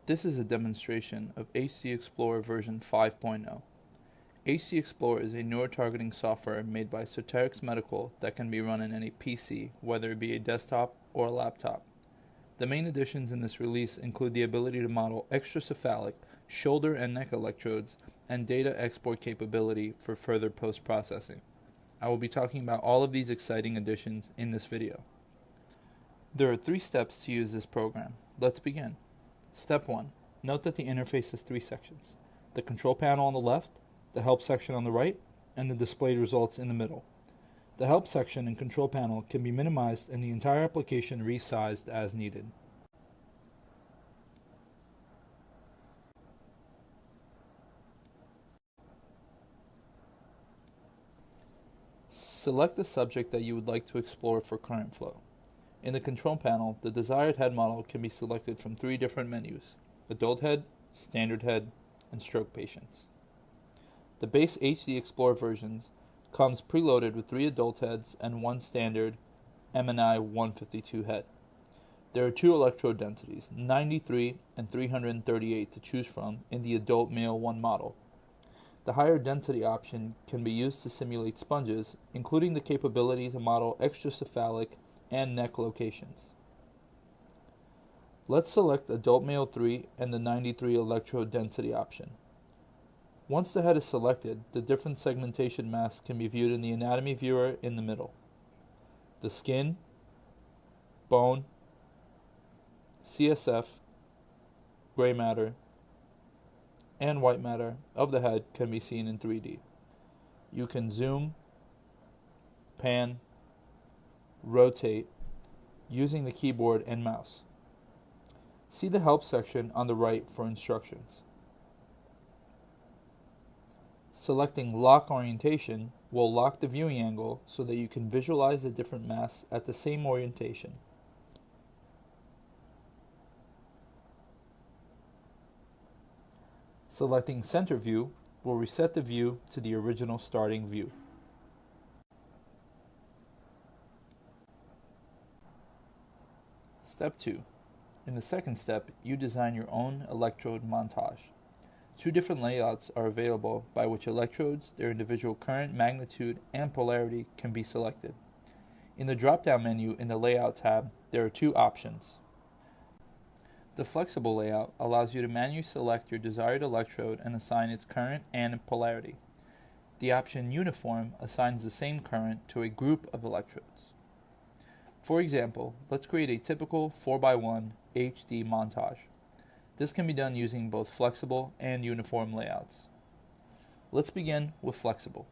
This is a demonstration of HC Explorer version 5.0. HC Explorer is a neurotargeting software made by Soterix Medical that can be run in any PC, whether it be a desktop or a laptop. The main additions in this release include the ability to model extracephalic, shoulder and neck electrodes, and data export capability for further post-processing. I will be talking about all of these exciting additions in this video. There are 3 steps to use this program. Let's begin. Step 1. Note that the interface has 3 sections: the control panel on the left, the help section on the right, and the displayed results in the middle. The help section and control panel can be minimized and the entire application resized as needed. Select the subject that you would like to explore for current flow. In the control panel, the desired head model can be selected from 3 different menus: adult head, standard head, and stroke patients. The base HD Explorer versions comes preloaded with 3 adult heads and 1 standard MNI 152 head. There are 2 electrode densities, 93 and 338, to choose from in the adult male 1 model. The higher density option can be used to simulate sponges, including the capability to model extracephalic and neck locations. Let's select adult male 3 and the 93 electrode density option. Once the head is selected, the different segmentation masks can be viewed in the anatomy viewer in the middle. The skin, bone, CSF, gray matter, and white matter of the head can be seen in 3D. You can zoom, pan, rotate using the keyboard and mouse. See the help section on the right for instructions. Selecting lock orientation will lock the viewing angle so that you can visualize the different masks at the same orientation. Selecting center view will reset the view to the original starting view. Step 2. In the second step, you design your own electrode montage. 2 different layouts are available by which electrodes, their individual current, magnitude, and polarity can be selected. In the drop-down menu in the Layout tab, there are 2 options. The flexible layout allows you to manually select your desired electrode and assign its current and polarity. The option Uniform assigns the same current to a group of electrodes. For example, let's create a typical 4x1 HD montage. This can be done using both flexible and uniform layouts. Let's begin with flexible.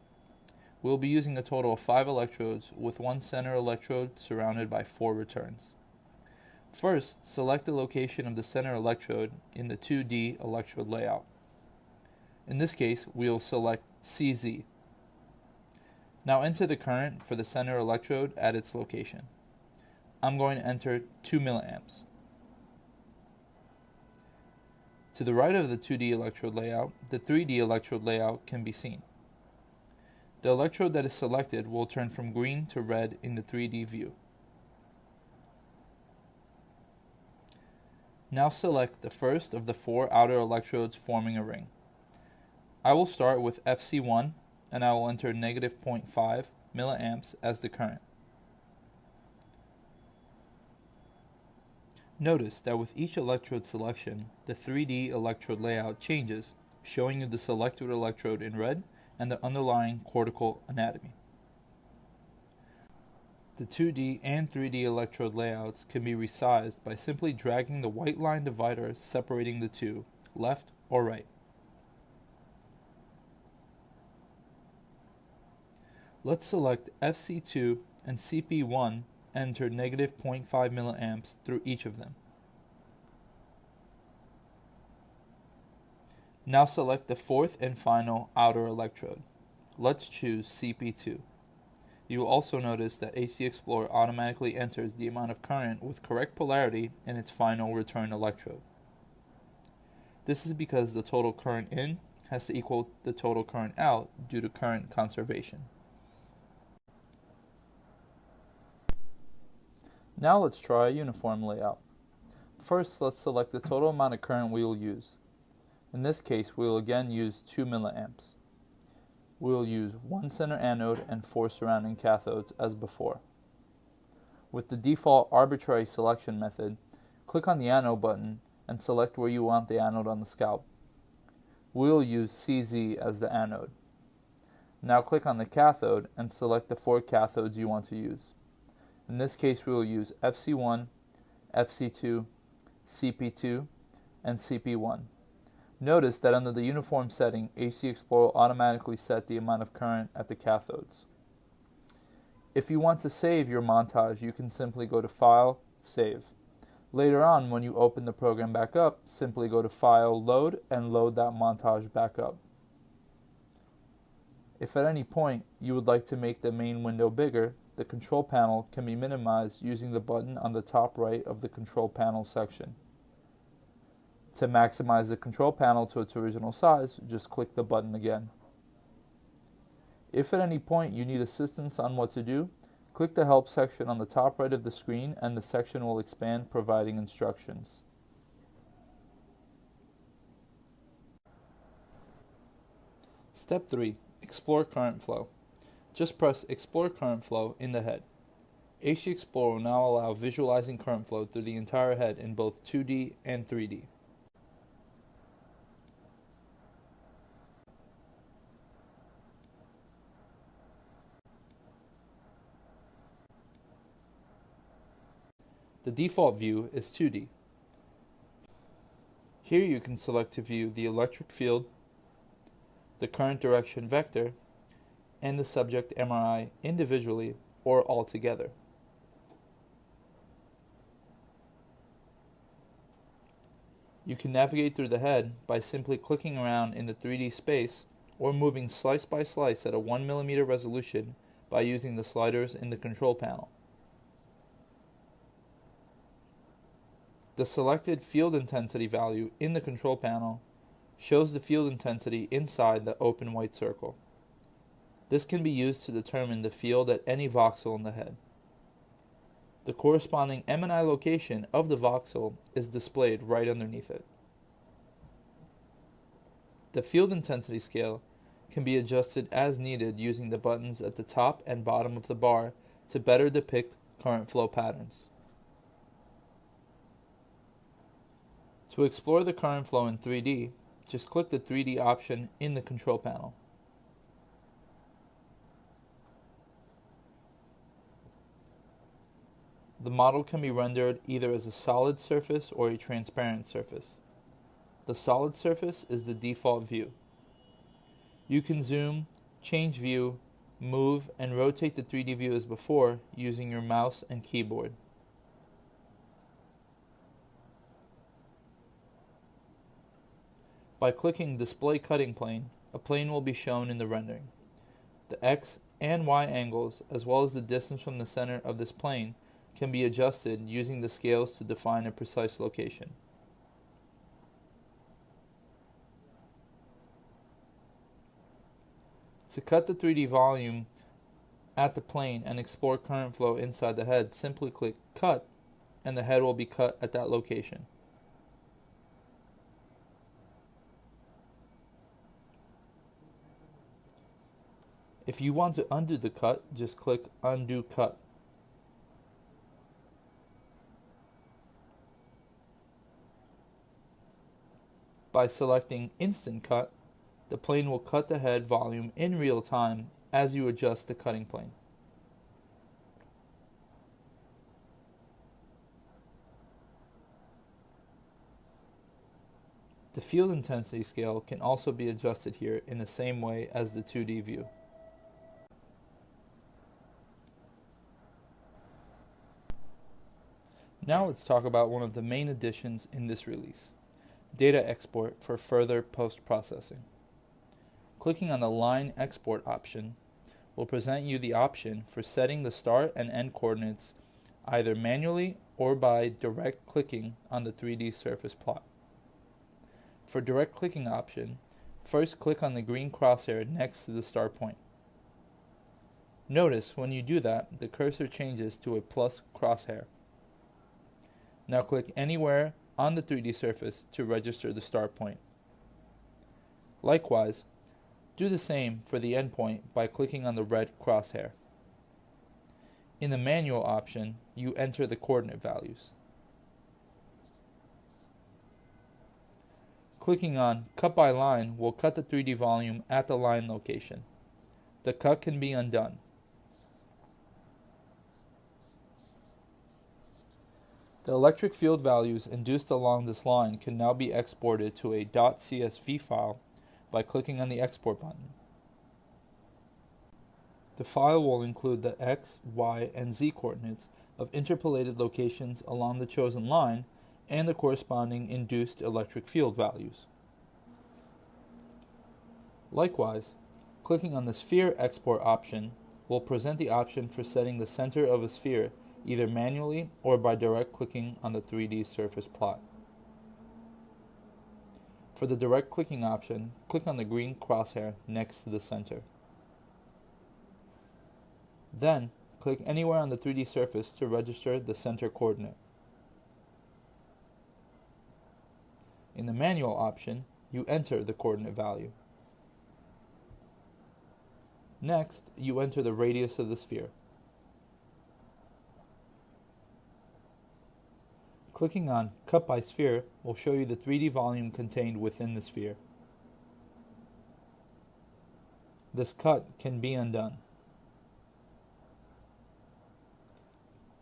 We'll be using a total of 5 electrodes with 1 center electrode surrounded by 4 returns. First, select the location of the center electrode in the 2D electrode layout. In this case, we'll select CZ. Now enter the current for the center electrode at its location. I'm going to enter 2 milliamps. To the right of the 2D electrode layout, the 3D electrode layout can be seen. The electrode that is selected will turn from green to red in the 3D view. Now select the first of the 4 outer electrodes forming a ring. I will start with FC1 and I will enter -0.5 milliamps as the current. Notice that with each electrode selection, the 3D electrode layout changes, showing you the selected electrode in red and the underlying cortical anatomy. The 2D and 3D electrode layouts can be resized by simply dragging the white line divider separating the 2, left or right. Let's select FC2 and CP1 and enter -0.5 milliamps through each of them. Now select the 4th and final outer electrode. Let's choose CP2. You will also notice that HC Explorer automatically enters the amount of current with correct polarity in its final return electrode. This is because the total current in has to equal the total current out due to current conservation. Now let's try a uniform layout. First, let's select the total amount of current we will use. In this case, we will again use 2 milliamps. We will use 1 center anode and 4 surrounding cathodes as before. With the default arbitrary selection method, click on the anode button and select where you want the anode on the scalp. We will use CZ as the anode. Now click on the cathode and select the 4 cathodes you want to use. In this case, we will use FC1, FC2, CP2, and CP1. Notice that under the uniform setting, AC Explorer will automatically set the amount of current at the cathodes. If you want to save your montage, you can simply go to File, Save. Later on, when you open the program back up, simply go to File, Load, and load that montage back up. If at any point you would like to make the main window bigger, the control panel can be minimized using the button on the top right of the control panel section. To maximize the control panel to its original size, just click the button again. If at any point you need assistance on what to do, click the Help section on the top right of the screen and the section will expand providing instructions. Step 3. Explore current flow. Just press Explore Current Flow in the head. AC Explorer will now allow visualizing current flow through the entire head in both 2D and 3D. The default view is 2D. Here you can select to view the electric field, the current direction vector, and the subject MRI individually or all together. You can navigate through the head by simply clicking around in the 3D space or moving slice by slice at a 1 mm resolution by using the sliders in the control panel. The selected field intensity value in the control panel shows the field intensity inside the open white circle. This can be used to determine the field at any voxel in the head. The corresponding M&I location of the voxel is displayed right underneath it. The field intensity scale can be adjusted as needed using the buttons at the top and bottom of the bar to better depict current flow patterns. To explore the current flow in 3D, just click the 3D option in the control panel. The model can be rendered either as a solid surface or a transparent surface. The solid surface is the default view. You can zoom, change view, move, and rotate the 3D view as before using your mouse and keyboard. By clicking Display Cutting Plane, a plane will be shown in the rendering. The X and Y angles, as well as the distance from the center of this plane, can be adjusted using the scales to define a precise location. To cut the 3D volume at the plane and explore current flow inside the head, simply click Cut, and the head will be cut at that location. If you want to undo the cut, just click Undo Cut. By selecting Instant Cut, the plane will cut the head volume in real time as you adjust the cutting plane. The field intensity scale can also be adjusted here in the same way as the 2D view. Now let's talk about one of the main additions in this release, data export for further post-processing. Clicking on the Line Export option will present you the option for setting the start and end coordinates either manually or by direct clicking on the 3D surface plot. For direct clicking option, first click on the green crosshair next to the start point. Notice when you do that, the cursor changes to a plus crosshair. Now click anywhere on the 3D surface to register the start point. Likewise, do the same for the endpoint by clicking on the red crosshair. In the manual option, you enter the coordinate values. Clicking on Cut by Line will cut the 3D volume at the line location. The cut can be undone. The electric field values induced along this line can now be exported to a .csv file by clicking on the Export button. The file will include the x, y, and z coordinates of interpolated locations along the chosen line and the corresponding induced electric field values. Likewise, clicking on the Sphere Export option will present the option for setting the center of a sphere either manually or by direct clicking on the 3D surface plot. For the direct clicking option, click on the green crosshair next to the center. Then, click anywhere on the 3D surface to register the center coordinate. In the manual option, you enter the coordinate value. Next, you enter the radius of the sphere. Clicking on Cut by Sphere will show you the 3D volume contained within the sphere. This cut can be undone.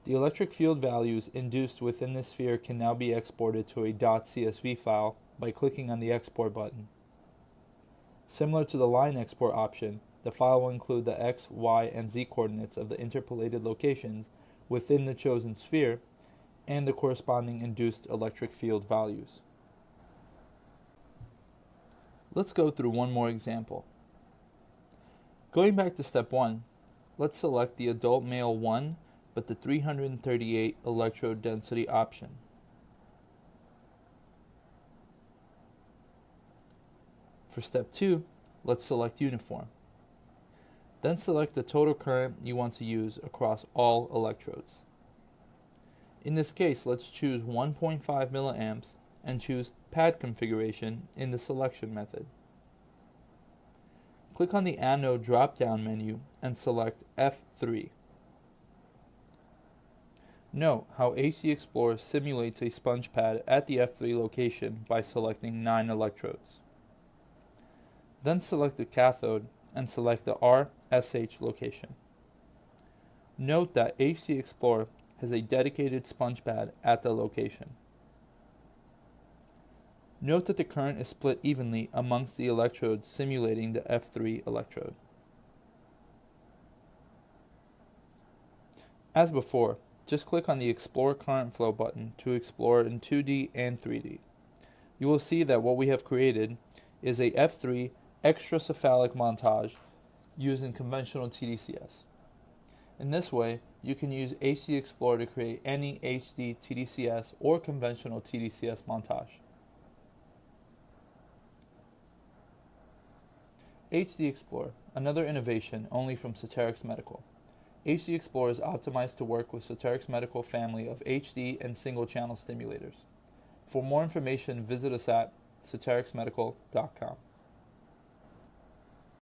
The electric field values induced within the sphere can now be exported to a .csv file by clicking on the Export button. Similar to the line export option, the file will include the x, y, and z coordinates of the interpolated locations within the chosen sphere and the corresponding induced electric field values. Let's go through one more example. Going back to step 1, let's select the adult male 1 but the 338 electrode density option. For step 2, let's select uniform. Then select the total current you want to use across all electrodes. In this case, let's choose 1.5 milliamps and choose pad configuration in the selection method. Click on the anode drop-down menu and select F3. Note how AC Explorer simulates a sponge pad at the F3 location by selecting 9 electrodes. Then select the cathode and select the RSH location. Note that AC Explorer has a dedicated sponge pad at the location. Note that the current is split evenly amongst the electrodes simulating the F3 electrode. As before, just click on the Explore Current Flow button to explore in 2D and 3D. You will see that what we have created is a F3 extracephalic montage using conventional tDCS. In this way, you can use AC Explorer to create any HD tDCS or conventional tDCS montage. HD Explorer, another innovation only from Soterix Medical. HD Explorer is optimized to work with Soterix Medical family of HD and single-channel stimulators. For more information, visit us at soterixmedical.com.